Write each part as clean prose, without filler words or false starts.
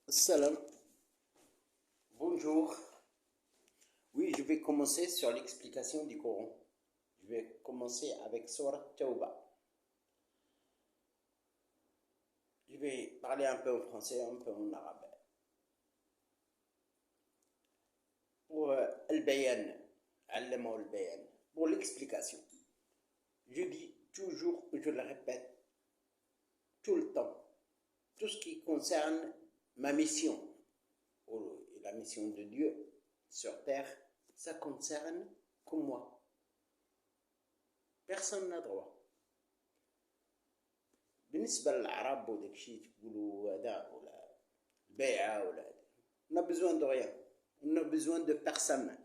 Salam, bonjour. Oui, je vais commencer sur l'explication du Coran. Je vais commencer avec Surat Tauba. Je vais parler un peu en français, un peu en arabe. Pour Al-Bayan, Allama Al-Bayan, pour l'explication. Je dis toujours, je le répète, tout le temps, tout ce qui concerne ma mission, ou la mission de Dieu sur terre, ça concerne que moi. Personne n'a droit. بالنسبة للأعراب وداك الشيء تقولوا هذا ولا البيعة ولا هذا on a besoin de rien, on a besoin de personne,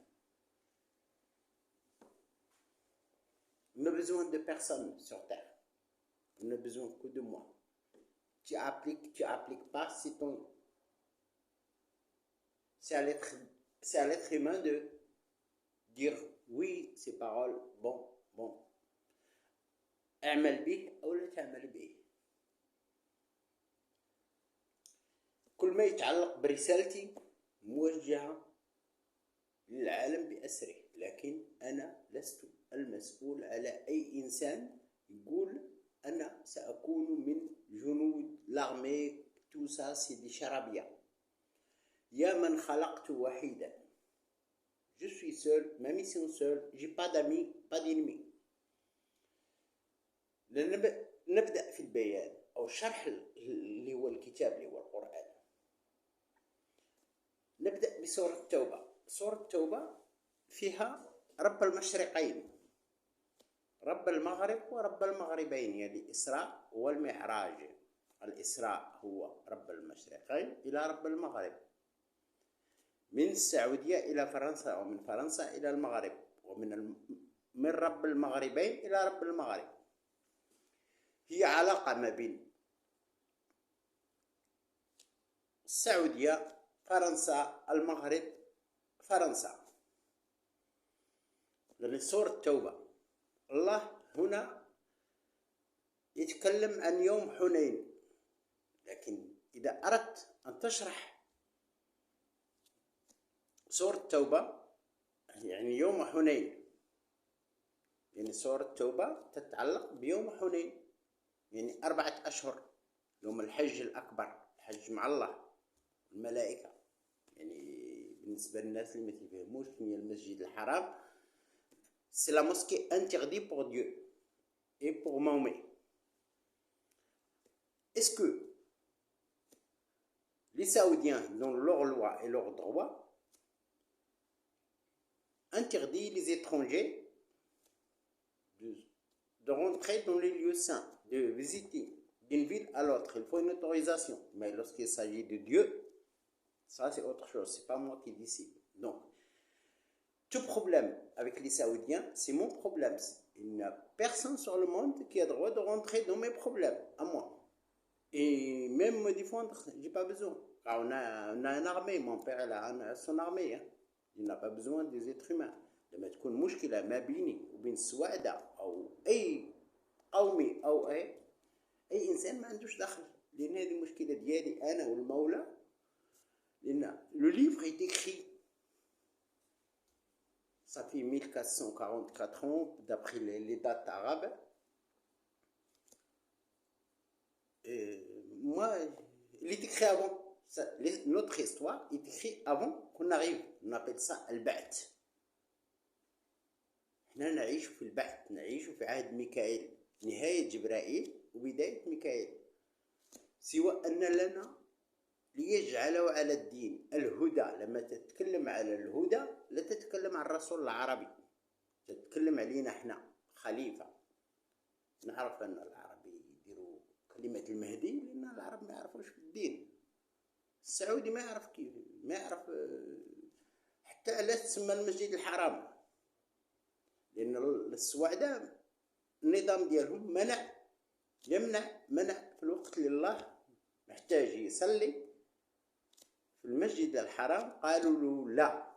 on a besoin de personne sur terre, on a besoin que de moi. Tu appliques pas, c'est à l'être humain de dire oui ces paroles, bon اعمل به أو لا تعمل به. كل ما يتعلق برسالتي موجهة للعالم بأسره، لكن أنا لست المسؤول على أي إنسان يقول أنا سأكون من جنود l'armée, tout ça c'est des charabia. يا من خلقت وحيدا. Je suis seul, ma mission seule, j'ai pas d'amis, pas d'ennemis. نبدأ في البيان أو الشرح اللي هو الكتاب اللي هو القرآن. نبدأ بسورة التوبة. سورة التوبة فيها رب المشرقين، رب المغرب ورب المغربين، يعني الإسراء والمعراج. الإسراء هو رب المشرقين إلى رب المغرب، من السعودية إلى فرنسا ومن فرنسا إلى المغرب، من رب المغربين إلى رب المغرب. هي علاقة ما بين السعودية، فرنسا، المغرب، فرنسا. لأن سورة التوبة الله هنا يتكلم عن يوم حنين، لكن إذا أردت أن تشرح سورة التوبة يعني يوم حنين، يعني سورة التوبة تتعلق بيوم حنين، يعني 4 أشهر، يوم الحج الأكبر، الحج مع الله الملائكة. يعني بالنسبة للناس اللي ما تفهموش هي المسجد الحرام، c'est la mosquée interdite pour Dieu et pour Mahomet. Est-ce que les Saoudiens, dans leurs lois et leurs droits, interdisent les étrangers de rentrer dans les lieux saints, de visiter d'une ville à l'autre? Il faut une autorisation. Mais lorsqu'il s'agit de Dieu, ça c'est autre chose, c'est pas moi qui décide. Donc, tout problème avec les Saoudiens, c'est mon problème. Il n'y a personne sur le monde qui a le droit de rentrer dans mes problèmes, à moi. Et même me défendre, j'ai pas besoin. Car on a une armée, mon père a son armée. Hein. Il n'a pas besoin des êtres humains. لما تكون مشكلة ما بيني وبين السوادة أو أي قومي أو أي إنسان ما عندوش دخل، لأن هذه المشكلة ديالي أنا والمولى. لأن لو ليفر est écrit, ça fait 1444 ans d'après les dates arabes. Moi, il est écrit avant. Notre histoire est écrite avant qu'on arrive. On appelle ça البعث. احنا نعيش في البعث، نعيش في عهد ميكائيل، نهاية جبرائيل وبداية ميكائيل. سوى أن لنا ليجعلوا على الدين الهدى. لما تتكلم على الهدى لا تتكلم عن الرسول العربي، تتكلم علينا احنا خليفة. نعرف أن العرب يديروا كلمة المهدي لأن العرب ما يعرفوش في الدين. السعودي ما يعرف كيف، ما يعرف حتى علاش تسمى المسجد الحرام، لأن السواعدة النظام ديالهم منع في الوقت اللي الله محتاج يصلي في المسجد الحرام، قالوا له لا،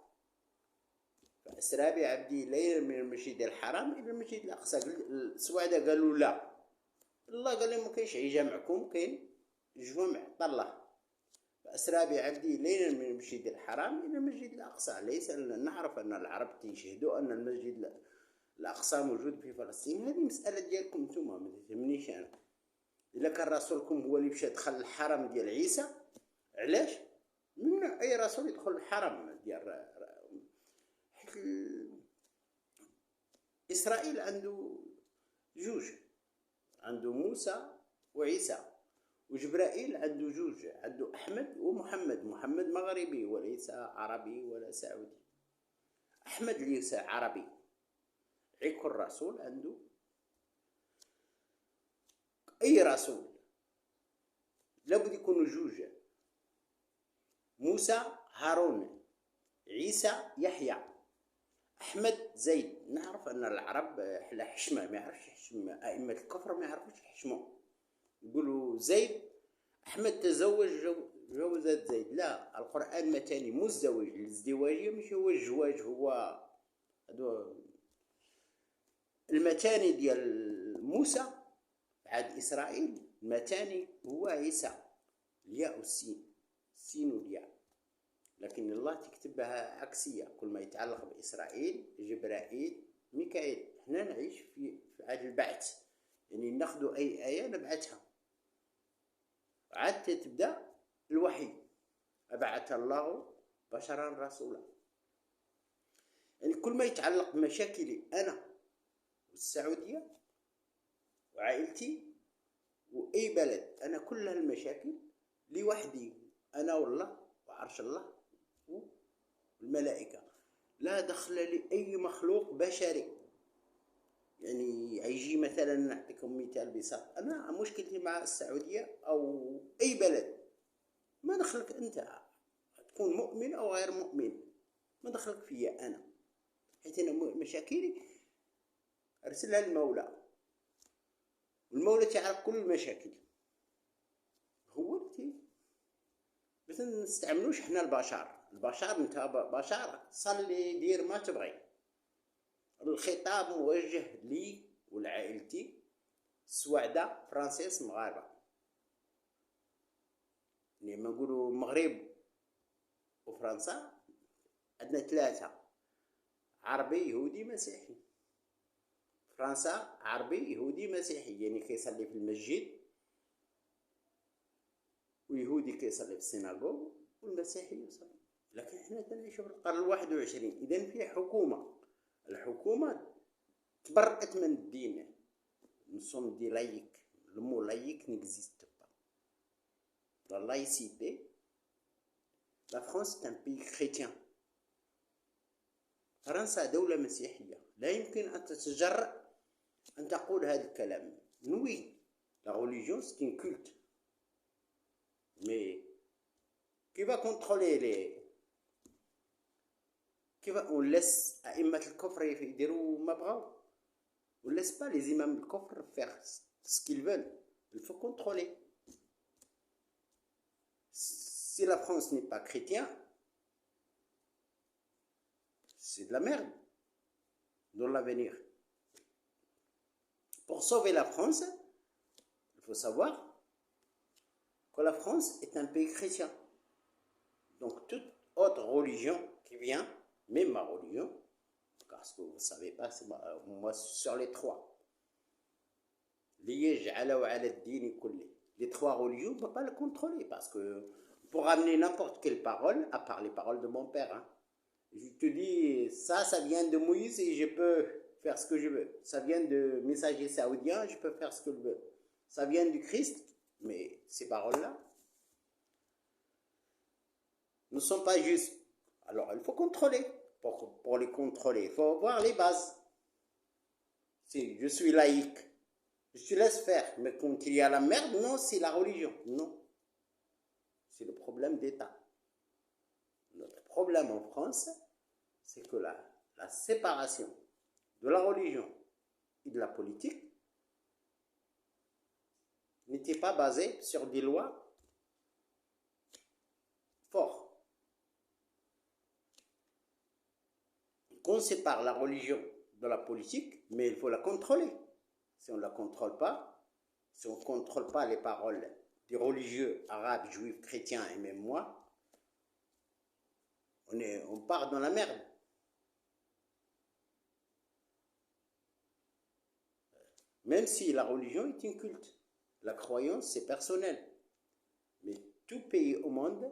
فأسرى بعبده ليلا من المسجد الحرام إلى المسجد الأقصى. السواعدة قالوا لا، الله قال لهم ما كاينش يجمعكم، كاين جمع الله. أسرى بعبدي ليلا من المسجد الحرام إلى المسجد الأقصى. ليس نعرف أن العرب تيشهدوا أن المسجد الأقصى موجود في فلسطين. هذه مسألة ديالكم نتوما، ما تهمنيش أنا. إلا كان رسولكم هو اللي مشى دخل الحرم ديال عيسى، علاش؟ ممنوع أي رسول يدخل الحرم ديال إسرائيل. عنده جوج، عنده موسى وعيسى، وجبرائيل عنده جوج، عنده أحمد ومحمد. محمد مغربي وليس عربي ولا سعودي. أحمد ليس عربي. كل رسول عنده، أي رسول لابد يكونوا جوج: موسى هارون، عيسى يحيى، أحمد زيد. نعرف أن العرب حلا حشمة، ما يعرفش يحشم. أئمة الكفر ما يعرفوش يحشموا، يقولوا زيد. أحمد تزوج جوزات زيد. لا، القرآن متاني مزدوج. الازدواجية مش هو الزواج، هو هذا المتاني ديال موسى بعد إسرائيل. المتاني هو عيسى، الياء والسين، السين والياء. لكن الله تكتبها عكسية. كل ما يتعلق بإسرائيل جبرائيل ميكائيل. احنا نعيش في عهد البعث، يعني ناخذ أي آية نبعثها، عاد تبدأ الوحي. أبعث الله بشرا رسولا. يعني كل ما يتعلق بمشاكلي أنا والسعودية وعائلتي وأي بلد، أنا كل هالمشاكل لوحدي، أنا والله وعرش الله والملائكة. لا دخل لأي مخلوق بشري. يعني يجي مثلا، نعطيكم مثال بسيط. أنا مشكلتي مع السعودية أو أي بلد، ما دخلك أنت، تكون مؤمن أو غير مؤمن، ما دخلك فيا أنا. حيث أنا مشاكلي أرسلها للمولى، والمولى تعرف كل المشاكل. هو التي بس نستعملوش حنا البشر انت بشر، صلي دير ما تبغي. الخطاب موجه لي ولعائلتي السواعدة فرانسيس مغاربة. يعني ما نقولوا المغرب وفرنسا عندنا ثلاثة: عربي يهودي مسيحي. فرنسا عربي يهودي مسيحي، يعني كيصلي في المسجد، ويهودي كيصلي في السيناغوغ، والمسيحي يصلي. لكن احنا تنعيشوا في القرن 21. اذا في حكومة، الحكومة تبرأت من الدين. نصوم دي لايك. Le mot laïque n'existe pas. La laïcité, la France est un pays chrétien. فرنسا دولة مسيحية. لا يمكن أن تتجرأ أن تقول هذا الكلام. Oui, la religion c'est un culte. Mais qui va contrôler les... On laisse أئمة الكفر يديروا ما بغاو. On ne laisse pas les imams du kufr faire ce qu'ils veulent. Il faut contrôler. Si la France n'est pas chrétienne, c'est de la merde dans l'avenir. Pour sauver la France, il faut savoir que la France est un pays chrétien. Donc toute autre religion qui vient, même ma religion, parce que vous ne savez pas, moi sur les trois. Les trois religions, on ne peut pas le contrôler, parce que pour amener n'importe quelle parole, à part les paroles de mon père, hein, je te dis, ça vient de Moïse et je peux faire ce que je veux. Ça vient de messager saoudien, je peux faire ce que je veux. Ça vient du Christ, mais ces paroles-là ne sont pas justes. Alors il faut contrôler. Pour les contrôler, il faut voir les bases. Si je suis laïque, je te laisse faire, mais quand il y a la merde, non, c'est la religion. Non, c'est le problème d'État. Notre problème en France, c'est que la séparation de la religion et de la politique n'était pas basée sur des lois fortes. On sépare la religion de la politique, mais il faut la contrôler. Si on ne la contrôle pas, si on ne contrôle pas les paroles des religieux arabes, juifs, chrétiens et même moi, on part dans la merde. Même si la religion est une culte. La croyance, c'est personnel. Mais tout pays au monde,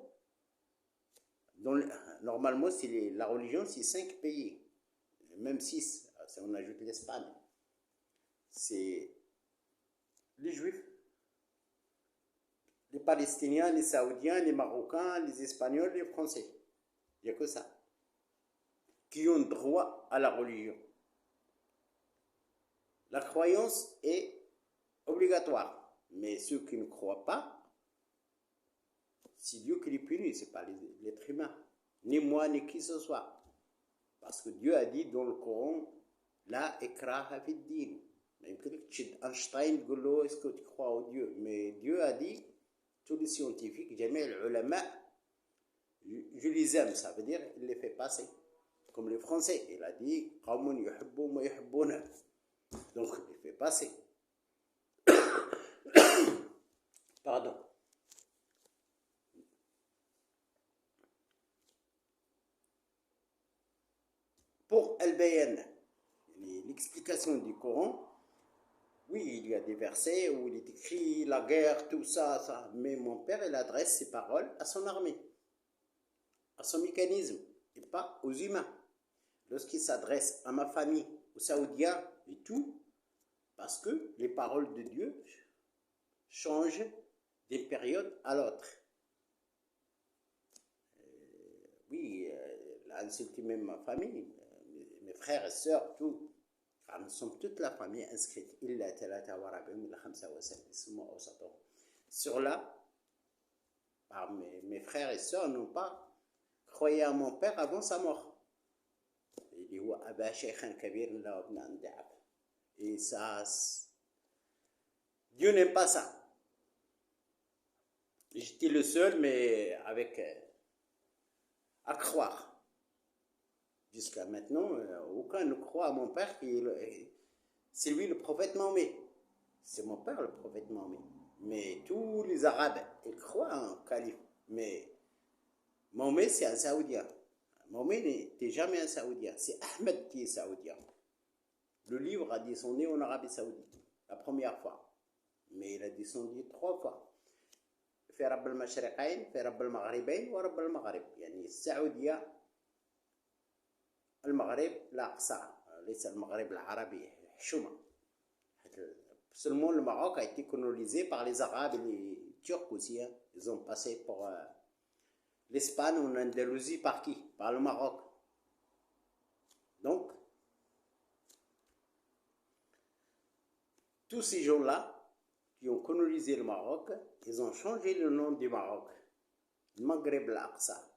normalement, la religion, c'est 5 pays. Même 6, si on ajoute l'Espagne. C'est les Juifs, les Palestiniens, les Saoudiens, les Marocains, les Espagnols, les Français. Il n'y a que ça. Qui ont droit à la religion. La croyance est obligatoire. Mais ceux qui ne croient pas, c'est Dieu qui les punit, ce n'est pas l'être humain. Ni moi, ni qui que ce soit. Parce que Dieu a dit dans le Coran, La ikraha fid din. Einstein dit, est-ce que tu crois au Dieu? Mais Dieu a dit, tous les scientifiques, jamais les ulama, je les aime, ça veut dire, il les fait passer. Comme les Français, il a dit, donc il fait passer. Pardon. Pour Al-Bayan, l'explication du Coran, oui, il y a des versets où il est écrit la guerre, tout ça, ça. Mais mon père, il adresse ses paroles à son armée, à son mécanisme, et pas aux humains. Lorsqu'il s'adresse à ma famille, aux Saoudiens et tout, parce que les paroles de Dieu changent d'une période à l'autre. Oui, il a insulté même ma famille, mes frères et sœurs, tout. Car nous sommes toute la famille inscrite. Sur là, mes frères et sœurs n'ont pas croyé à mon père avant sa mort. Et ça, Dieu n'aime pas ça. J'étais le seul, mais avec à croire. Jusqu'à maintenant, aucun ne croit à mon père. C'est lui le prophète Mahomet. C'est mon père le prophète Mahomet. Mais tous les Arabes, ils croient en calife. Mais Mahomet, c'est un Saoudien. Mahomet n'était jamais un Saoudien. C'est Ahmed qui est Saoudien. Le livre a descendu en Arabie Saoudite, la première fois. Mais il a descendu 3 fois. في رب المشرقين في رب المغربين ورب المغرب يعني السعودية المغرب الأقصى ليس المغرب العربي حشومة. Seulement le Maroc a été colonisé par les Arabes et les Turcs aussi. Hein. Ils ont passé pour l'Espagne en Andalousie par qui? Par le Maroc. Donc, tous ces gens-là qui ont colonisé le Maroc, ils ont changé le nom du Maroc. Le Maghreb al-Aqsa.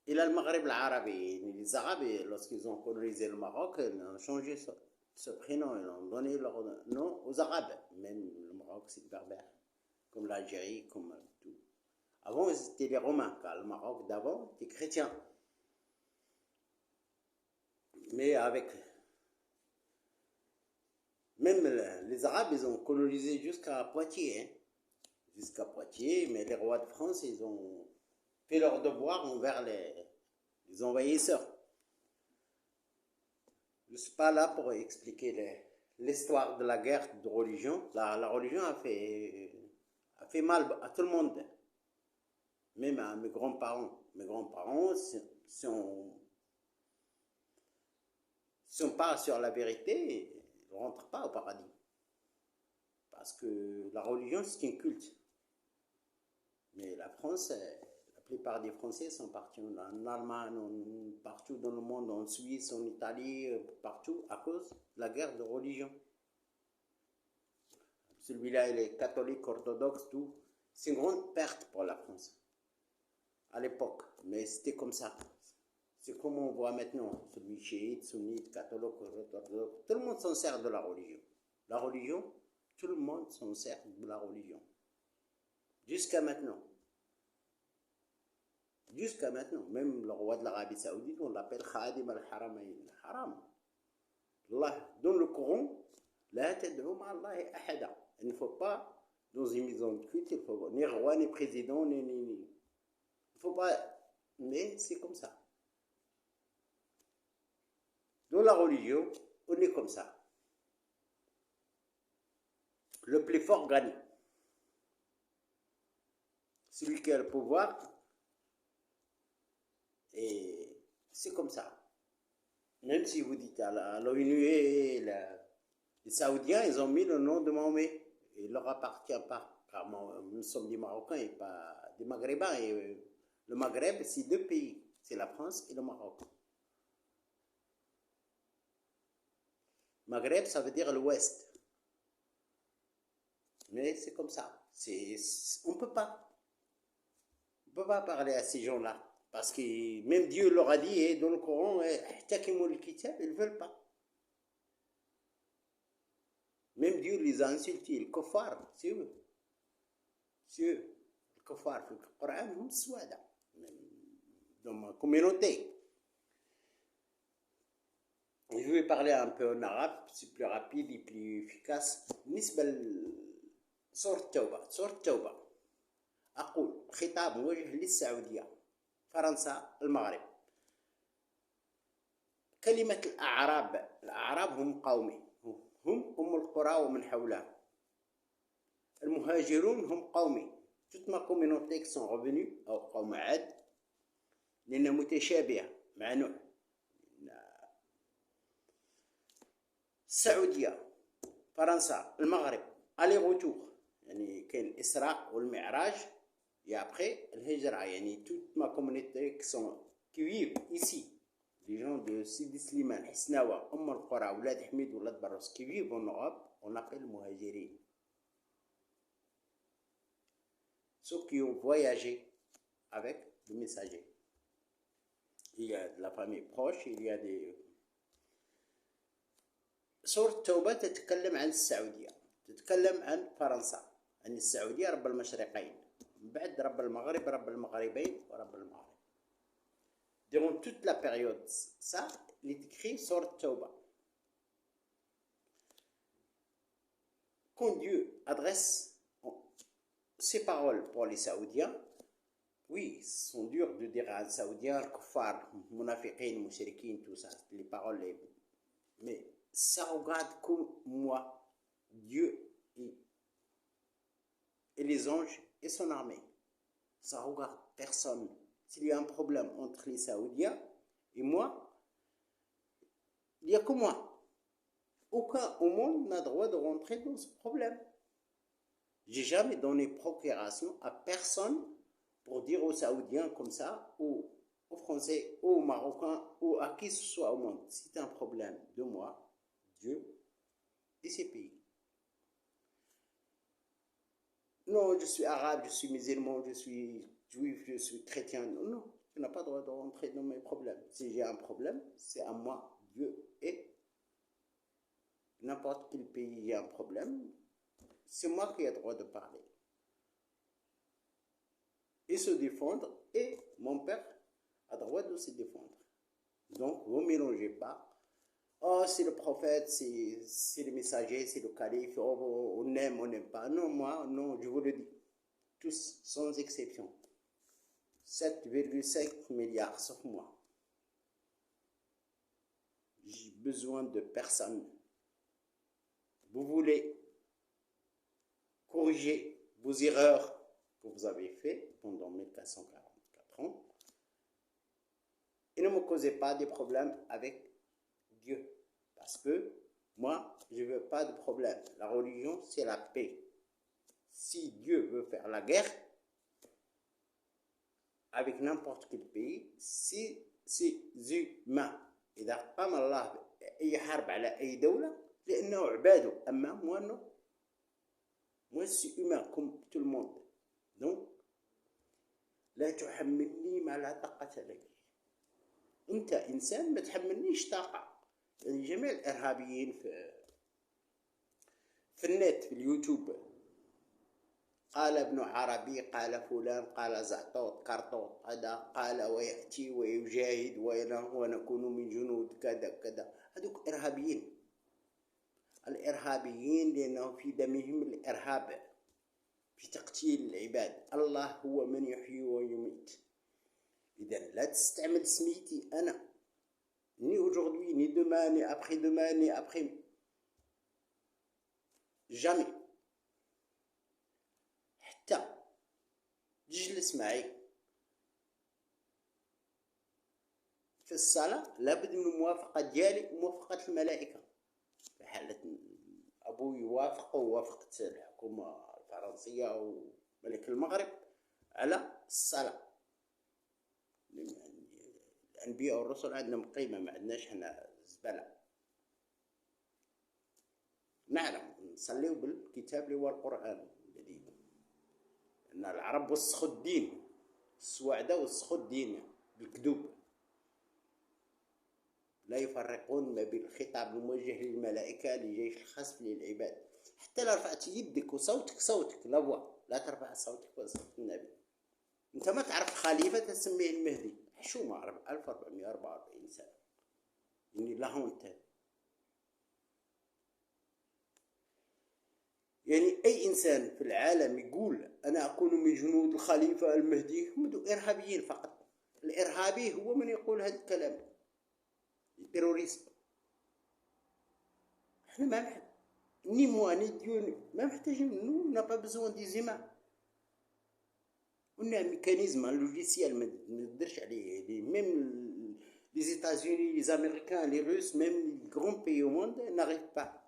Et là, le Maghreb al-Arabi, les Arabes, lorsqu'ils ont colonisé le Maroc, ils ont changé ce prénom, ils ont donné leur nom aux Arabes. Même le Maroc, c'est berbère, comme l'Algérie, comme tout. Avant, c'était les Romains, car le Maroc d'avant était chrétien. Mais avec... Même les Arabes, ils ont colonisé jusqu'à Poitiers. Hein. Jusqu'à Poitiers, mais les rois de France, ils ont fait leur devoir envers les envahisseurs. Je ne suis pas là pour expliquer l'histoire de la guerre de religion. La religion a fait mal à tout le monde. Même à mes grands-parents. Mes grands-parents, si on part sur la vérité, ils ne rentrent pas au paradis. Parce que la religion, c'est un culte. Mais la France, la plupart des Français sont partis en Allemagne, partout dans le monde, en Suisse, en Italie, partout, à cause de la guerre de religion. Celui-là, il est catholique, orthodoxe, tout. C'est une grande perte pour la France, à l'époque. Mais c'était comme ça. C'est comme on voit maintenant, celui chiite, sunnite, catholique, orthodoxe. Tout le monde s'en sert de la religion. La religion, tout le monde s'en sert de la religion. Jusqu'à maintenant. Jusqu'à maintenant. Même le roi de l'Arabie Saoudite, on l'appelle Khadim al-Haramayn. Haram. Allah, dans le Coran, La tad'u ma'Allahi ahada. Il ne faut pas dans une maison de culte, il faut ni roi, ni président, ni. Il faut pas. Mais c'est comme ça. Dans la religion, on est comme ça. Le plus fort gagne. Celui qui a le pouvoir, et c'est comme ça. Même si vous dites à l'ONU et les Saoudiens, ils ont mis le nom de Mahomet. Il ne leur appartient pas. Car nous sommes des Marocains et pas des Maghrébins. Et le Maghreb, c'est deux pays. C'est la France et le Maroc. Maghreb, ça veut dire l'Ouest. Mais c'est comme ça. On ne peut pas. On ne peut pas parler à ces gens-là. Parce que même Dieu leur a dit dans le Coran, ils ne veulent pas. Même Dieu les a insultés. Le kofar, c'est eux. C'est eux. Le kofar, le Coran, c'est dans ma communauté. Je vais parler un peu en arabe, c'est plus rapide et plus efficace. بالنسبة لسورة التوبة، سورة التوبة أقول خطاب موجه للسعودية، فرنسا، المغرب. كلمة الأعراب هم قومي، هم القرى ومن حولها. المهاجرون هم قومي. toute ma communauté qui sont revenus أو قوم عاد لأنها متشابهة مع نوح. السعودية، فرنسا، المغرب، aller retour. يعني كاين الإسراء والمعراج et après الهجرة. يعني toute ma communauté qui vivent ici, les gens de Sidi Slimane, Hisnawa, القرى, ولاد حميد, ولاد برس, qui vivent en Europe, on appelle muhajirin. Ceux qui ont voyagé avec le messager. Il y a de la famille proche, il y a des. سورة التوبة تتكلم عن السعودية، تتكلم عن فرنسا، عن السعودية رب المشرقين، من بعد رب المغرب، رب المغربين ورب المغرب. Durant toute la période, ça, il est écrit سورة التوبة. Quand Dieu adresse ces paroles pour les Saoudiens, oui, ce sont durs de dire à un Saoudien, kuffar, munafiqin, mushrikin, tout ça, les paroles, mais ça regarde comme moi, Dieu et les anges et son armée. Ça regarde personne. S'il y a un problème entre les Saoudiens et moi, il n'y a que moi. Aucun au monde n'a droit de rentrer dans ce problème. J'ai jamais donné procuration à personne pour dire aux Saoudiens comme ça, ou aux Français, ou aux Marocains, ou à qui que ce soit au monde, c'est un problème de moi, Dieu et ces pays. Non, je suis arabe, je suis musulman, je suis juif, je suis chrétien. Non, non, tu n'as pas le droit de rentrer dans mes problèmes. Si j'ai un problème, c'est à moi, Dieu et n'importe quel pays il y a un problème, c'est moi qui ai le droit de parler. Et se défendre, et mon père a le droit de se défendre. Donc, vous ne mélangez pas. Oh, c'est le prophète, c'est le messager, c'est le calife, oh, on aime, on n'aime pas. Non, moi, non, je vous le dis. Tous, sans exception. 7,5 milliards, sauf moi. J'ai besoin de personne. Vous voulez corriger vos erreurs que vous avez faites pendant 1444 ans et ne me causez pas de problèmes avec Dieu. Parce que moi, je ne veux pas de problème. La religion, c'est la paix. Si Dieu veut faire la guerre avec n'importe quel pays, c'est humain. إذا قام الله أي حرب على أي دولة لأنه عباده. أما moi non. Moi je suis humain comme tout le monde. Donc لا تحملني ما لا طاقة لي. أنت إنسان ما تحملنيش طاقة. يعني جميع الإرهابيين في النت في اليوتيوب قال ابن عربي، قال فلان، قال زعطوط قرطوط، هذا قال ويأتي ويجاهد ونكون من جنود كذا كذا. هذوك إرهابيين. الإرهابيين لأنه في دمهم الإرهاب. في تقتيل العباد. الله هو من يحيي ويميت. إذا لا تستعمل سميتي أنا ni aujourd'hui, ni demain, ni après-demain, ni après. Jamais. حتى تجلس معي في الصلاة لابد من الموافقة ديالي وموافقة الملائكة. في حالة أبوي يوافق ووافقت الحكومة الفرنسية وملك المغرب على الصلاة. الأنبياء والرسل عندهم قيمة، ما عندناش حنا زبالة. نعلم نصليو بالكتاب اللي هو القرآن الذي أن العرب وسخوا الدين، السواعدة وسخوا الدين بالكذوب. لا يفرقون ما بين الخطاب الموجه للملائكة لجيش الخصف للعباد. حتى لو رفعت يدك وصوتك صوتك لا ترفع صوتك وصوت النبي. انت ما تعرف خليفة تسميه المهدي، حشومة 1444 سنة، يعني لا هونت. يعني أي إنسان في العالم يقول أنا أكون من جنود الخليفة المهدي هم إرهابيين فقط. الإرهابي هو من يقول هذا الكلام، التيروريست. احنا ما نحب ni moi ni Dieu ما محتاجين. nous n'a pas besoin des humains. On a un mécanisme, un logiciel ما ندرش عليه. même les États-Unis, les Américains, les Russes, même les grands pays au monde n'arrivent pas.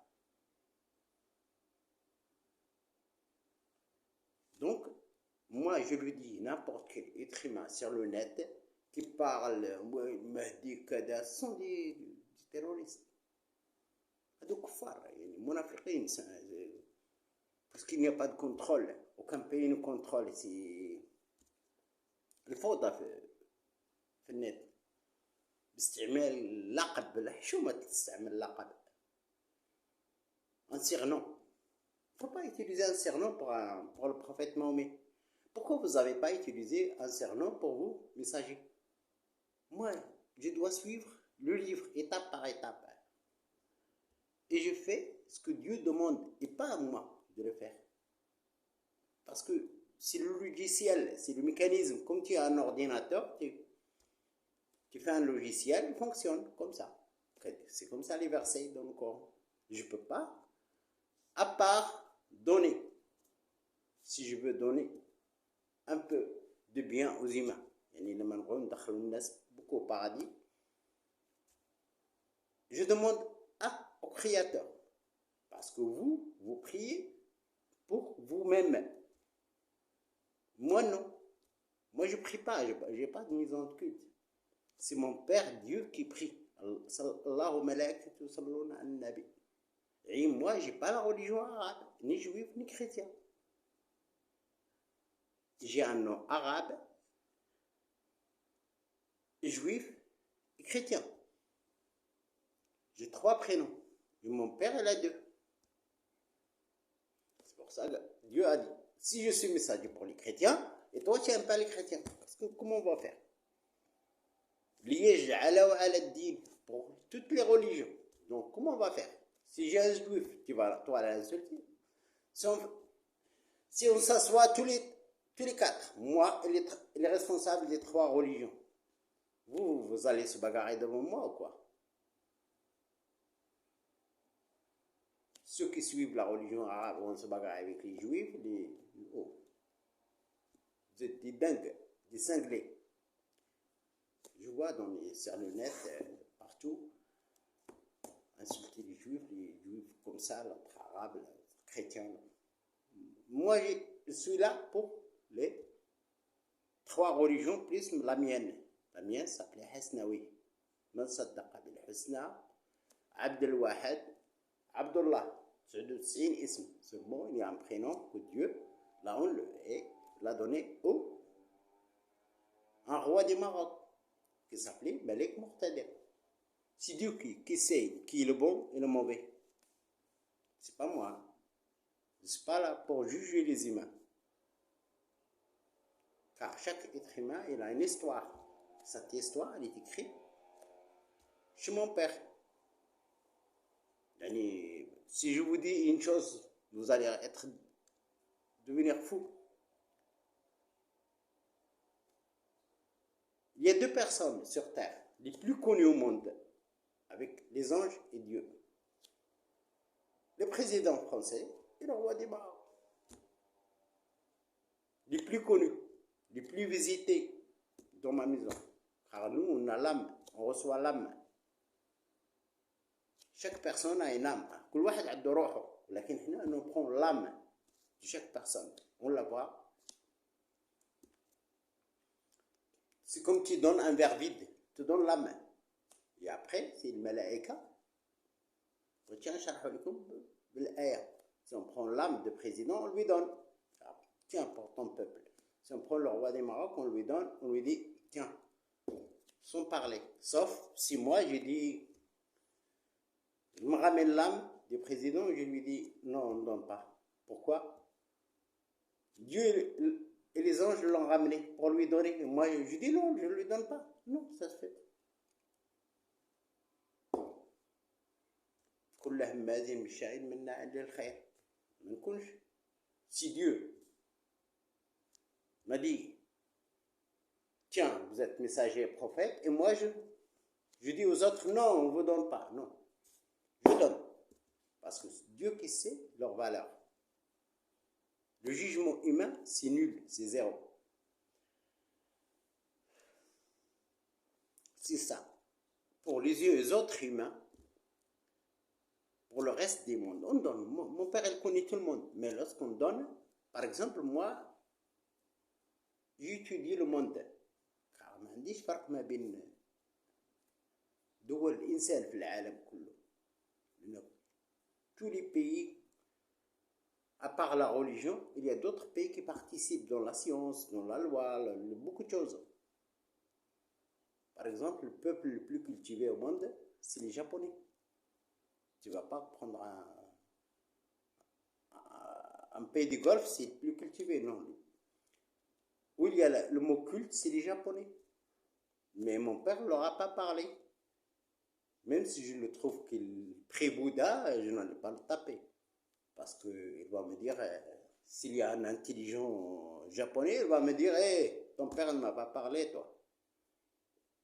Donc moi je lui dis, n'importe quel être humain sur le net qui parle Mahdi Kada sont des terroristes. هذو كفار يعني منافقين. parce qu'il n'y a pas de contrôle. aucun pays ne contrôle ici. الفوضى في النت باستعمال لقب. الحشومة تستعمل لقب. un surnom. Il ne faut pas utiliser un surnom pour le prophète Mahomet. Pourquoi vous n'avez pas utilisé un surnom pour vous, messager? Moi, je dois suivre le livre étape par étape. Et je fais ce que Dieu demande et pas à moi de le faire. Parce que c'est le logiciel, c'est le mécanisme. Comme tu as un ordinateur, tu fais un logiciel, il fonctionne comme ça. C'est comme ça les versets dans le Coran. Je ne peux pas, à part donner. Si je veux donner un peu de bien aux humains, beaucoup au paradis, je demande au Créateur. Parce que vous priez pour vous-même. Moi non. Moi je prie pas, je n'ai pas de maison de culte. C'est mon Père Dieu qui prie. Allahu malaikatu yusalluna ala nabi. Et moi j'ai pas la religion arabe, ni juif ni chrétien. J'ai un nom arabe, juif et chrétien. J'ai 3 prénoms. Et mon père, il a 2. C'est pour ça que Dieu a dit, si je suis messager pour les chrétiens, et toi tu n'aimes pas les chrétiens, parce que comment on va faire? Pour toutes les religions. Donc comment on va faire? Si j'ai un juif, tu vas toi l'insulter. Si on s'assoit tous les 4, moi et les responsables des 3 religions, vous allez se bagarrer devant moi ou quoi? Ceux qui suivent la religion arabe vont se bagarrer avec les juifs, vous êtes des dingues, des cinglés. Je vois sur le net, partout, insulter les juifs comme ça, l'autre arabe, l'autre chrétien. Moi, je suis là pour les 3 religions, plus la mienne. La mienne s'appelait Hasnawi. Man saddaqa bil husna, Abdel Wahad, Abdullah. 99 ism. Seulement, il y a un prénom que Dieu l'a donné un roi du Maroc qui s'appelait Malik Mourtader. C'est Dieu qui sait qui est le bon et le mauvais. C'est pas moi. Je ne suis pas là pour juger les humains. Car chaque être humain, il a une histoire. Cette histoire, elle est écrite chez mon père. Si je vous dis une chose, vous allez être devenir fou. Il y a deux personnes sur Terre, les plus connues au monde, avec les anges et Dieu. Le président français et le roi des Maroc. Les plus connus, les plus visités dans ma maison. Car nous, on a l'âme, on reçoit l'âme. Chaque personne a une âme. كل واحد عنده روحه. لكن احنا on prend l'âme de chaque personne. On la voit. C'est comme tu donnes un verre vide, tu donnes l'âme. Et après, c'est le malaïka. Tiens, si on prend l'âme de président, on lui donne. Tiens, pour ton peuple. Si on prend le roi des Maroc, on lui donne, on lui dit, tiens, sans parler. Sauf si moi, je dis, je me ramène l'âme du président, je lui dis, non, on ne donne pas. Pourquoi? Dieu et les anges l'ont ramené pour lui donner. Et moi, je dis non, je ne lui donne pas. Non, ça se fait. Si Dieu m'a dit, tiens, vous êtes messager et prophète, et moi je dis aux autres, non, on ne vous donne pas, non, je donne, parce que c'est Dieu qui sait leur valeur. Le jugement humain, c'est nul, c'est zéro. C'est ça. Pour les yeux des autres humains, pour le reste des mondes, on donne. Mon père, il connaît tout le monde, mais lorsqu'on donne, par exemple, moi, j'étudie le monde. car ما عنديش فرق ما بين دول الإنسان في العالم كله. Tous les pays, à part la religion, il y a d'autres pays qui participent dans la science, dans la loi, beaucoup de choses. Par exemple, le peuple le plus cultivé au monde, c'est les Japonais. Tu ne vas pas prendre un pays du Golfe, c'est le plus cultivé, non. Où il y a le mot culte, c'est les Japonais. Mais mon père ne leur a pas parlé. Même si je le trouve qu'il prie Bouddha, je n'en ai pas le taper. Parce qu'il va me dire, s'il y a un intelligent japonais, il va me dire, hey, ton père ne m'a pas parlé, toi.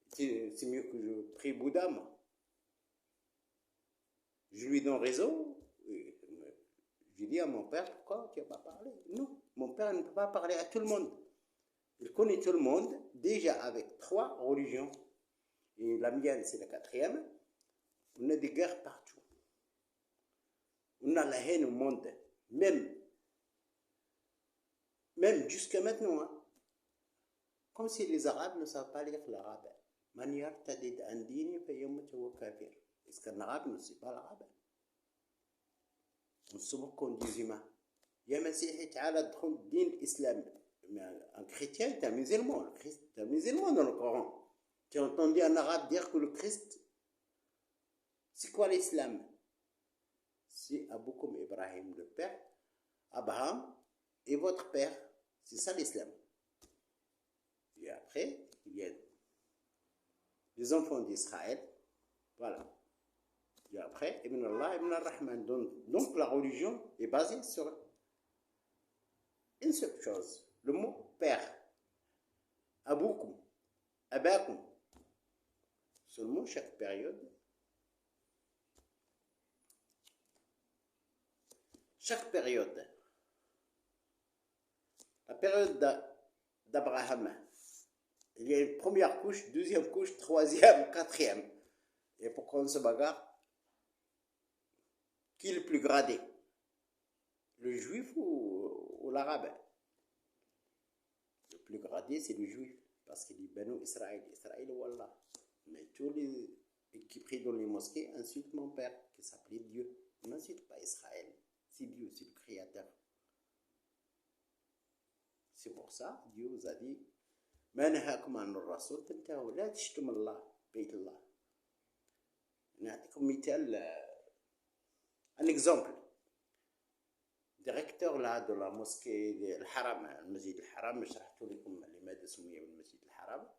C'est mieux que je prie Bouddha, moi. Je lui donne raison. Je dis à mon père, pourquoi tu n'as pas parlé? Non, mon père ne peut pas parler à tout le monde. Il connaît tout le monde, déjà avec 3 religions. Et la mienne, c'est la 4e. On a des guerres partout. On a la haine au monde. Même jusqu'à maintenant. Hein. Comme si les Arabes ne savent pas lire l'arabe. Man yartadid an dini fa yamut wa kafir. Est-ce qu'un arabe ne sait pas l'arabe? On se moque qu'on dit humain. Ya Masihi ta'ala d'khul din l'islam. Mais un chrétien est un musulman. Le Christ est un musulman dans le Coran. Tu as entendu un arabe dire que le Christ, c'est quoi l'islam? C'est Aboukoum Ibrahim, le père, Abraham et votre père. C'est ça l'islam. Et après, il y a les enfants d'Israël. Voilà. Et après, Ibn Allah, Ibn al-Rahman. Donc la religion est basée sur une seule chose. Le mot père. Aboukoum. Abakoum. Seulement chaque période. Chaque période. La période d'Abraham. Il y a une première couche, deuxième couche, troisième, quatrième. Et pourquoi on se bagarre? Qui est le plus gradé? Le juif ou l'arabe? Le plus gradé, c'est le juif. Parce qu'il dit Beno Israël, Israël Wallah. Mais tous les qui prient dans les mosquées insultent mon père, qui s'appelait Dieu. On n'insulte pas Israël. C'est Dieu, c'est le Créateur. C'est pour ça, Dieu vous a dit ما نهاكم عن الرسول تنتهوا لا تشتم الله بيت الله. نعطيكم مثال un exemple. Directeur là de la mosquée الحرم المسجد الحرام شرحت لكم لماذا سمي بالمسجد الحرام.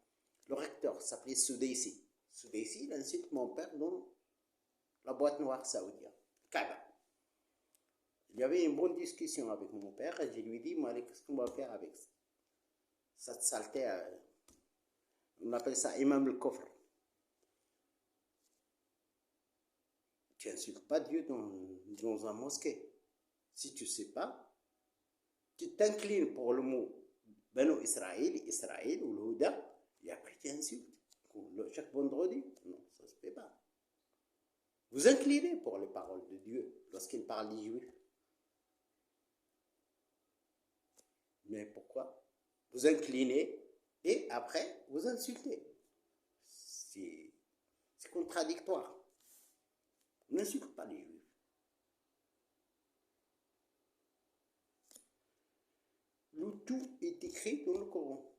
Le recteur s'appelait Soudaissi. Soudaissi, il insulte mon père dans la boîte noire saoudienne, Kaaba. Il y avait une bonne discussion avec mon père et je lui ai dit, moi, qu'est-ce qu'on va faire avec cette saleté? On appelle ça imam le coffre. Tu n'insultes pas Dieu dans un mosquée. Si tu ne sais pas, tu t'inclines pour le mot Beno Israël, Israël ou le Houda, et après tu insultes. Chaque vendredi, non, ça ne se fait pas. Vous inclinez pour les paroles de Dieu lorsqu'il parle des Juifs. Mais pourquoi? Vous inclinez et après vous insultez. C'est contradictoire. On n'insulte pas les Juifs. Le tout est écrit dans le Coran.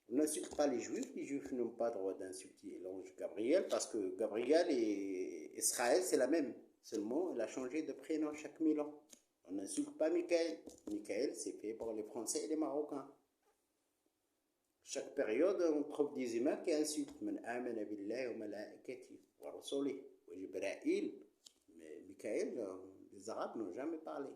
On n'insulte pas les Juifs n'ont pas le droit d'insulter l'ange Gabriel, parce que Gabriel et Israël, c'est la même. Seulement, il a changé de prénom chaque 1000 ans. On n'insulte pas Michael. Michael, c'est fait pour les Français et les Marocains. Chaque période, on trouve des humains qui insultent. Man amana billahi wa malaikati wa rasuli wa Jibril. Mais Michael, les Arabes n'ont jamais parlé.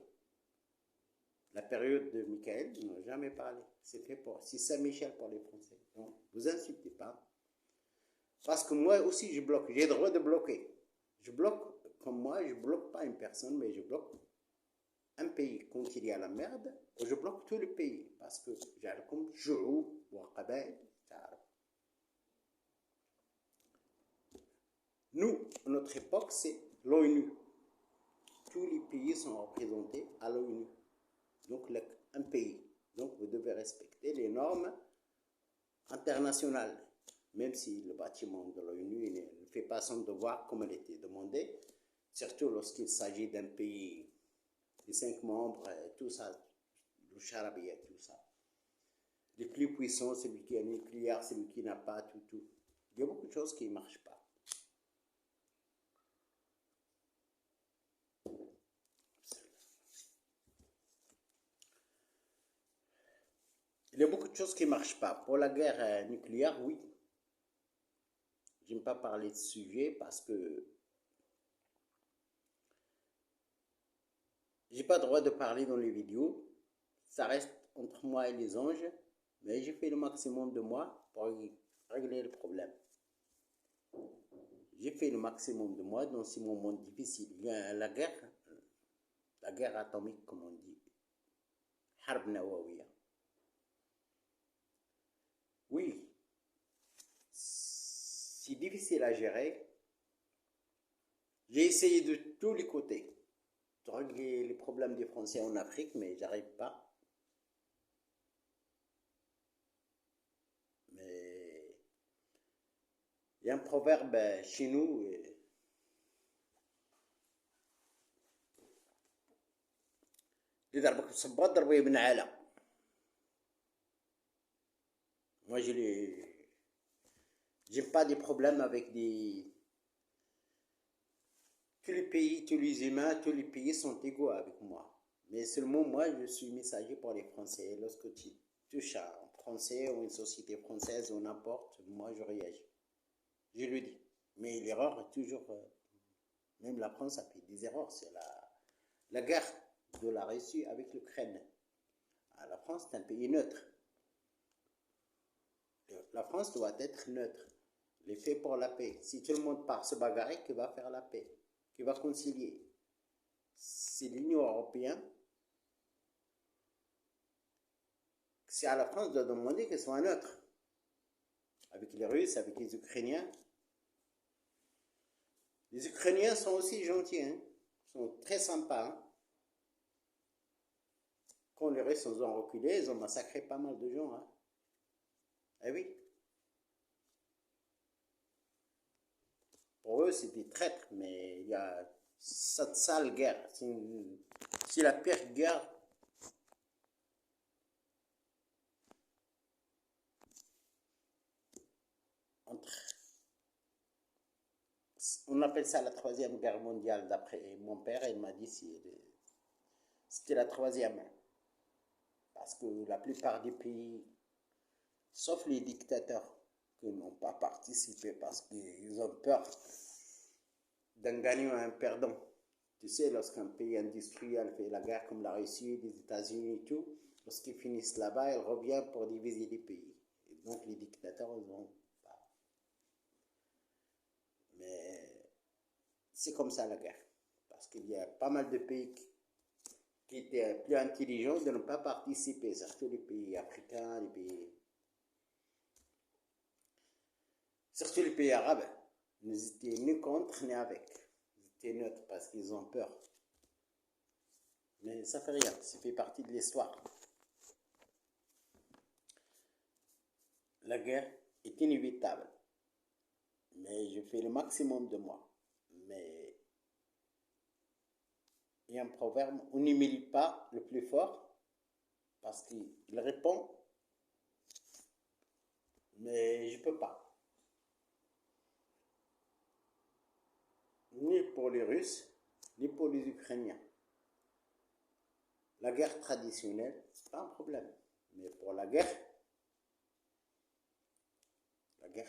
La période de Michael, ils n'ont jamais parlé. C'est fait pour, c'est Saint-Michel pour les Français. Donc, vous insultez pas. Parce que moi aussi, je bloque. J'ai le droit de bloquer. Je bloque, comme moi, je bloque pas une personne, mais je bloque un pays. Quand il y a la merde, je bloque tout le pays. Parce que j'ai comme Jou'ou ou Qabaïl. Nous, notre époque, c'est l'ONU. Tous les pays sont représentés à l'ONU. Donc, un pays. Donc, vous devez respecter les normes internationales. Même si le bâtiment de l'ONU ne fait pas son devoir comme il était demandé, surtout lorsqu'il s'agit d'un pays de 5 membres, tout ça, le charabia, tout ça. Les plus puissants, celui qui a un nucléaire, celui qui n'a pas, tout. Il y a beaucoup de choses qui ne marchent pas. Il y a beaucoup de choses qui ne marchent pas. Pour la guerre nucléaire, oui. Je n'aime pas parler de ce sujet parce que j'ai pas le droit de parler dans les vidéos. Ça reste entre moi et les anges. Mais j'ai fait le maximum de moi pour régler le problème. J'ai fait le maximum de moi dans ces moments difficiles. Il y a la guerre atomique, comme on dit. Harb Nawawiya. Oui, c'est difficile à gérer. J'ai essayé de tous les côtés de régler les problèmes des Français en Afrique, mais j'arrive pas. Mais il y a un proverbe chez nous. Moi, j'ai pas de problème avec tous les pays, tous les humains, tous les pays sont égaux avec moi. Mais seulement moi, je suis messager pour les Français. Lorsque tu touches à un Français ou une société française ou n'importe, moi, je réagis. Je le dis. Mais l'erreur est toujours... même la France a fait des erreurs. C'est la guerre de la Russie avec l'Ukraine. La France est un pays neutre. La France doit être neutre. Les faits pour la paix. Si tout le monde part se bagarrer, qui va faire la paix? Qui va concilier? C'est l'Union européenne. C'est à la France de demander qu'elle soit neutre. Avec les Russes, avec les Ukrainiens. Les Ukrainiens sont aussi gentils. Ils sont très sympas. Quand les Russes ont reculé, ils ont massacré pas mal de gens. Eh oui. Pour eux, c'est des traîtres, mais il y a cette sale guerre. C'est la pire guerre. On appelle ça la troisième guerre mondiale, d'après mon père. Il m'a dit c'était la troisième. Parce que la plupart des pays, sauf les dictateurs, qui n'ont pas participé parce qu'ils ont peur d'un gagnant et un perdant. Tu sais, lorsqu'un pays industriel fait la guerre comme la Russie, les États-Unis et tout, lorsqu'ils finissent là-bas, ils reviennent pour diviser les pays. Et donc les dictateurs, ils vont pas. Mais c'est comme ça la guerre. Parce qu'il y a pas mal de pays qui étaient plus intelligents de ne pas participer, surtout les pays africains, surtout les pays arabes. Ils n'étaient ni contre ni avec. Ils étaient neutres parce qu'ils ont peur. Mais ça fait rien, ça fait partie de l'histoire. La guerre est inévitable. Mais je fais le maximum de moi. Mais il y a un proverbe, on n'humilie pas le plus fort parce qu'il répond, mais je ne peux pas. Ni pour les Russes, ni pour les Ukrainiens. La guerre traditionnelle, ce n'est pas un problème. Mais pour la guerre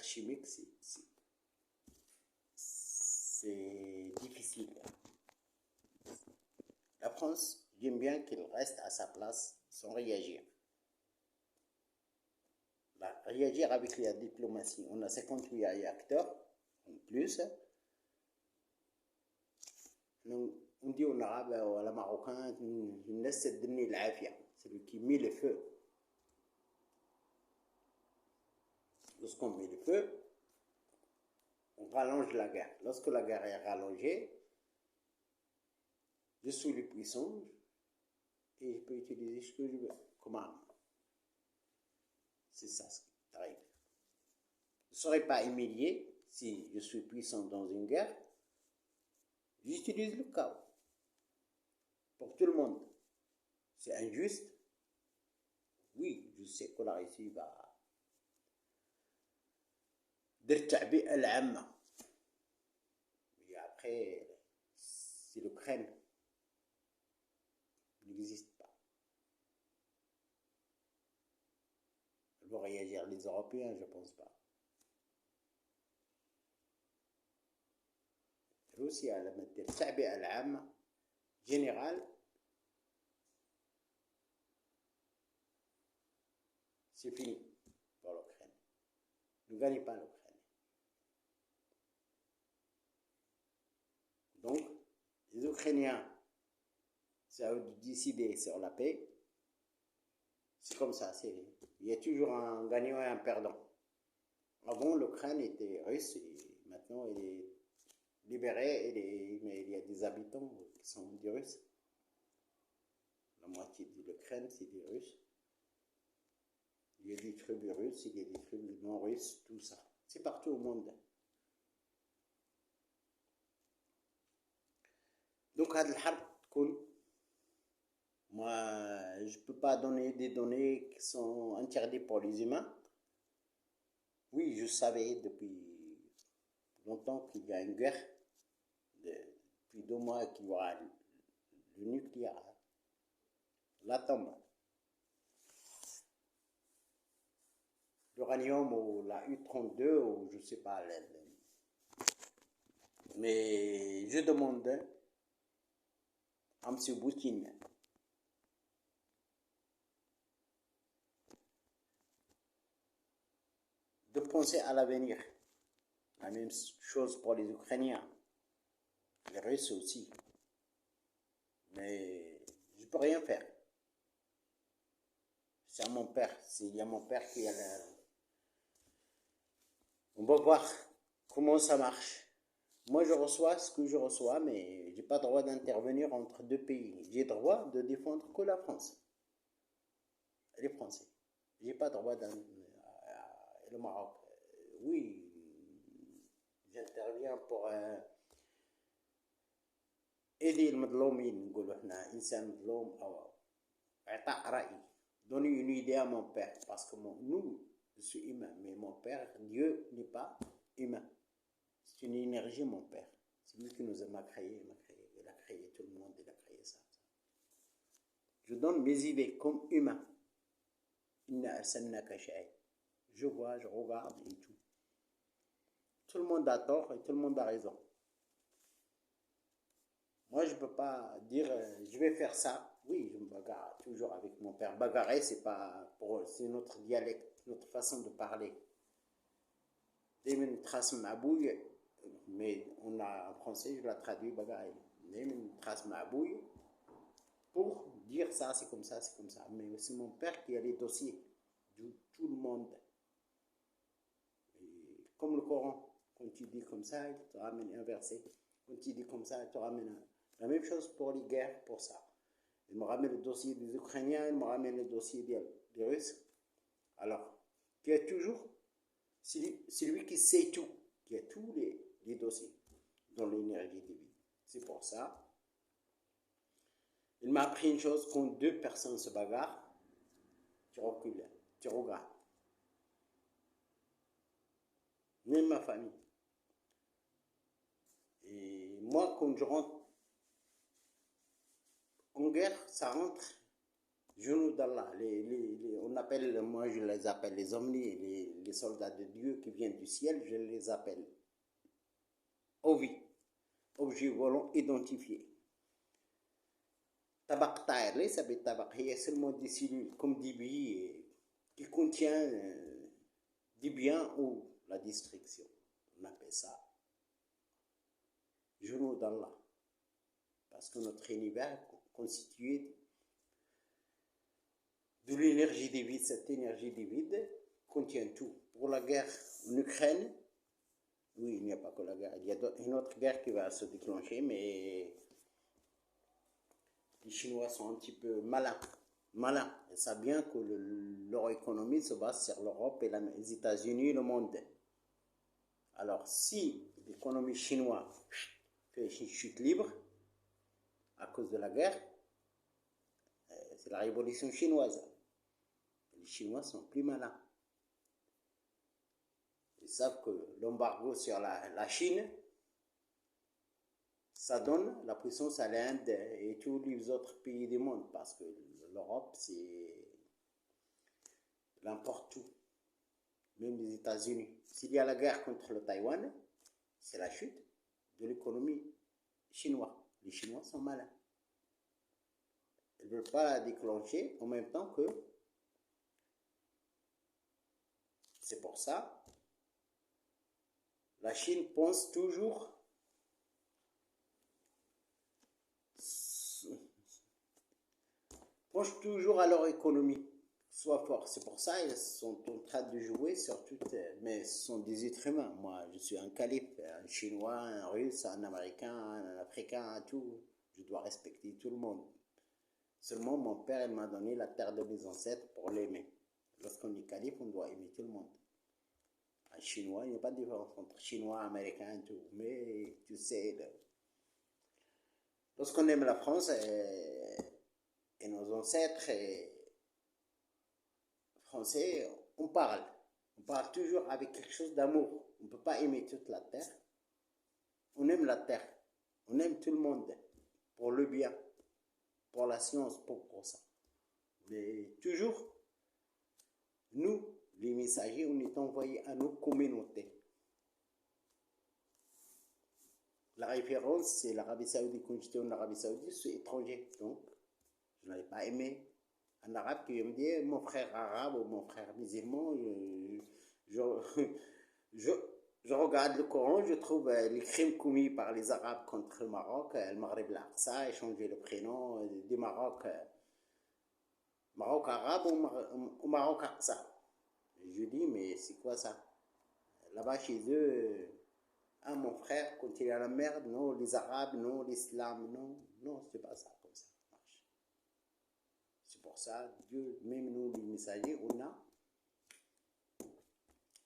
chimique, c'est difficile. La France, j'aime bien qu'elle reste à sa place sans réagir. Réagir avec la diplomatie. On a 58 acteurs en plus. On dit en arabe ou à la marocain, c'est lui qui met le feu. Lorsqu'on met le feu, on rallonge la guerre. Lorsque la guerre est rallongée, je suis le puissant et je peux utiliser ce que je veux comme arme. C'est ça ce qui arrive. Je ne serai pas humilié si je suis puissant dans une guerre. J'utilise le chaos pour tout le monde. C'est injuste. Oui, je sais que la Russie va d'Irtabi al-Amma. Et après, si l'Ukraine n'existe pas, ils vont réagir les Européens, je ne pense pas. روسيا لما تدير التعبئة العامة générale, c'est fini pour l'Ukraine. Ne gagnez pas l'Ukraine. Donc, les Ukrainiens, c'est à eux de décider sur la paix. C'est comme ça, il y a toujours un gagnant et un perdant. Avant, l'Ukraine était russe et maintenant elle est libérée, mais il y a des habitants qui sont des Russes. La moitié de l'Ukraine, c'est des Russes. Il y a des tribus russes, il y a des tribus non russes, tout ça. C'est partout au monde. Donc, moi, je ne peux pas donner des données qui sont interdites pour les humains. Oui, je savais depuis longtemps qu'il y a une guerre, depuis 2 mois qu'il y aura le nucléaire, l'atome, l'uranium ou la U-32 ou je ne sais pas. Mais je demande à M. Poutine de penser à l'avenir. La même chose pour les Ukrainiens, les Russes aussi. Mais je ne peux rien faire. C'est à mon père. Il y a mon père qui a On va voir comment ça marche. Moi, je reçois ce que je reçois, mais je n'ai pas le droit d'intervenir entre 2 pays. J'ai le droit de défendre que la France. Les Français. Je n'ai pas le droit le Maroc. Oui, j'interviens pour aider le مظلومين نقولوا احنا انسان مظلوم او اعطاء راي. Donner une idée à mon père parce que nous je suis humain mais mon père Dieu n'est pas humain. C'est une énergie mon père. C'est lui qui nous a créé, il a créé tout le monde, il a créé ça. Je donne mes idées comme humain. Je vois, je regarde et tout. Tout le monde a tort et tout le monde a raison. Moi, je ne peux pas dire je vais faire ça. Oui, je me bagarre toujours avec mon père. Bagarrer, c'est notre dialecte, notre façon de parler. Une trace mabouille, mais en français, je la traduis bagarrer. Une trace mabouille pour dire ça, c'est comme ça, c'est comme ça. Mais c'est mon père qui a les dossiers de tout le monde. Et comme le Coran, quand tu dis comme ça, il te ramène un verset. Quand tu dis comme ça, il te ramène un. La même chose pour les guerres, pour ça. Il me ramène le dossier des Ukrainiens, il me ramène le dossier des Russes. Alors, tu as toujours celui qui sait tout, qui a tous les dossiers dans l'énergie divine. C'est pour ça. Il m'a appris une chose, quand deux personnes se bagarrent, tu recules, tu regardes. Même ma famille. Et moi, quand je rentre en guerre, ça rentre genoux d'Allah. Moi je les appelle les omnis, les soldats de Dieu qui viennent du ciel, je les appelle OVI, objet volant identifié. Tabak taille, ça veut tabac, il y a seulement des cellules comme des billes qui contient du bien ou la destruction. On appelle ça genoux d'Allah. Parce que notre univers est constitué de l'énergie divine. Cette énergie divine contient tout. Pour la guerre en Ukraine, oui, il n'y a pas que la guerre. Il y a une autre guerre qui va se déclencher, mais les Chinois sont un petit peu malins. Ils savent bien que leur économie se base sur l'Europe et les États-Unis et le monde. Alors, si l'économie chinoise fait une chute libre à cause de la guerre, c'est la révolution chinoise. Les Chinois sont plus malins. Ils savent que l'embargo sur la Chine, ça donne la puissance à l'Inde et tous les autres pays du monde, parce que l'Europe, elle importe tout, même les États-Unis. S'il y a la guerre contre le Taïwan, c'est la chute de l'économie chinoise. Les Chinois sont malins. Ils ne veulent pas la déclencher en même temps que. C'est pour ça, la Chine pense toujours à leur économie, soit fort. C'est pour ça qu'ils sont en train de jouer sur tout. Mais ce sont des êtres humains. Moi, je suis un calife, un Chinois, un Russe, un Américain, un Africain, tout. Je dois respecter tout le monde. Seulement, mon père, il m'a donné la terre de mes ancêtres pour l'aimer. Lorsqu'on est calife, on doit aimer tout le monde. Un Chinois, il n'y a pas de différence entre Chinois, Américains et tout. Mais tu sais, lorsqu'on aime la France et nos ancêtres français, on parle. On parle toujours avec quelque chose d'amour. On ne peut pas aimer toute la terre. On aime la terre. On aime tout le monde pour le bien, pour la science, pour ça. Mais toujours, nous, les messagers, on est envoyés à nos communautés. La référence, c'est l'Arabie Saoudite. Quand j'étais en Arabie Saoudite, je suis étranger. Donc, je n'avais pas aimé un arabe qui me dit mon frère arabe ou mon frère musulman. Je regarde le Coran, je trouve les crimes commis par les Arabes contre le Maroc, le Maghreb l'Aqsa, échanger le prénom du Maroc arabe ou Maroc Aqsa. Je dis, mais c'est quoi ça? Là-bas chez eux, mon frère, quand il est à la merde, non, les Arabes, non, l'islam, non, c'est pas ça comme ça marche. C'est pour ça, Dieu, même nous, les messagers, on a.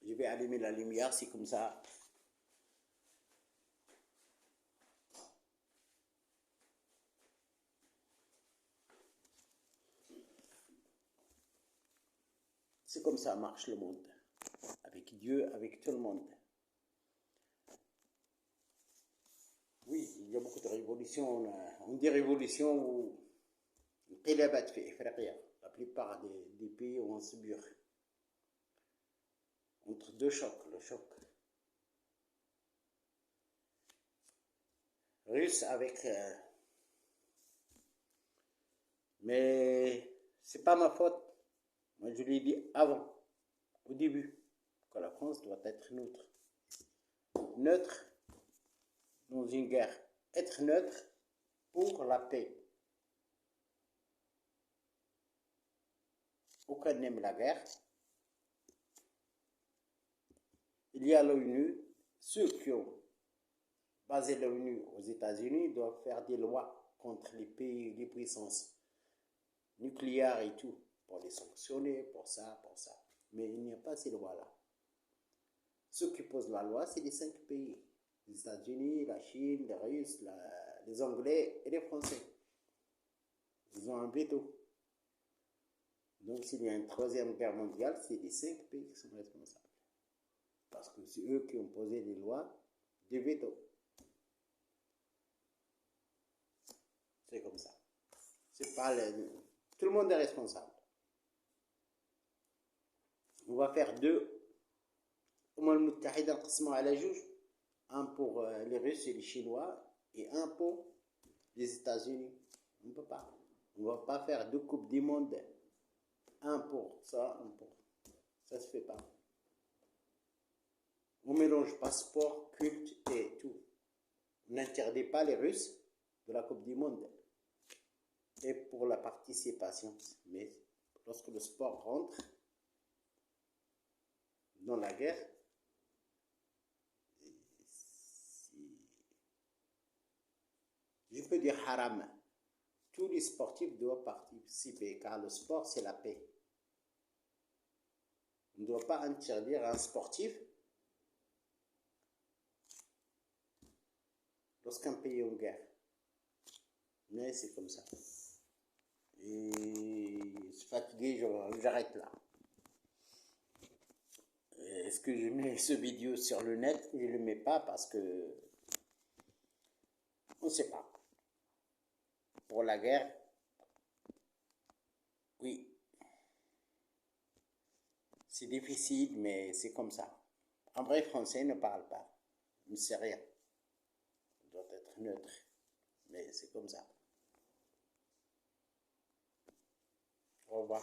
Je vais allumer la lumière, c'est comme ça. C'est comme ça marche le monde. Avec Dieu, avec tout le monde. Oui, il y a beaucoup de révolutions. On dit révolution où la plupart des pays ont subi entre deux chocs. Le choc russe avec Mais c'est pas ma faute. Moi, je l'ai dit avant, au début, que la France doit être neutre. Neutre dans une guerre. Être neutre pour la paix. Aucun n'aime la guerre. Il y a l'ONU. Ceux qui ont basé l'ONU aux États-Unis doivent faire des lois contre les pays, les puissances nucléaires et tout, pour les sanctionner, pour ça, pour ça. Mais il n'y a pas ces lois-là. Ceux qui posent la loi, c'est les 5 pays. Les États-Unis, la Chine, les Russes, les Anglais et les Français. Ils ont un veto. Donc s'il y a une troisième guerre mondiale, c'est les 5 pays qui sont responsables. Parce que c'est eux qui ont posé les lois de veto. C'est comme ça. C'est pas tout le monde est responsable. On va faire 2. Au المتحدة نقسموا على جوج. Un pour les Russes et les Chinois et un pour les États-Unis. On ne peut pas. On ne va pas faire 2 coupes du monde. Un pour ça, un pour. Ça se fait pas. On mélange pas sport, culte et tout. On n'interdit pas les Russes de la Coupe du Monde. Et pour la participation. Mais lorsque le sport rentre dans la guerre, je peux dire haram. Tous les sportifs doivent participer car le sport c'est la paix. On ne doit pas interdire un sportif lorsqu'un pays est en guerre. Mais c'est comme ça. Et je suis fatigué, j'arrête là. Est-ce que je mets ce vidéo sur le net? Je ne le mets pas parce que on ne sait pas. Pour la guerre, oui, c'est difficile, mais c'est comme ça. Un vrai Français ne parle pas, il ne sait rien. Il doit être neutre, mais c'est comme ça. Au revoir.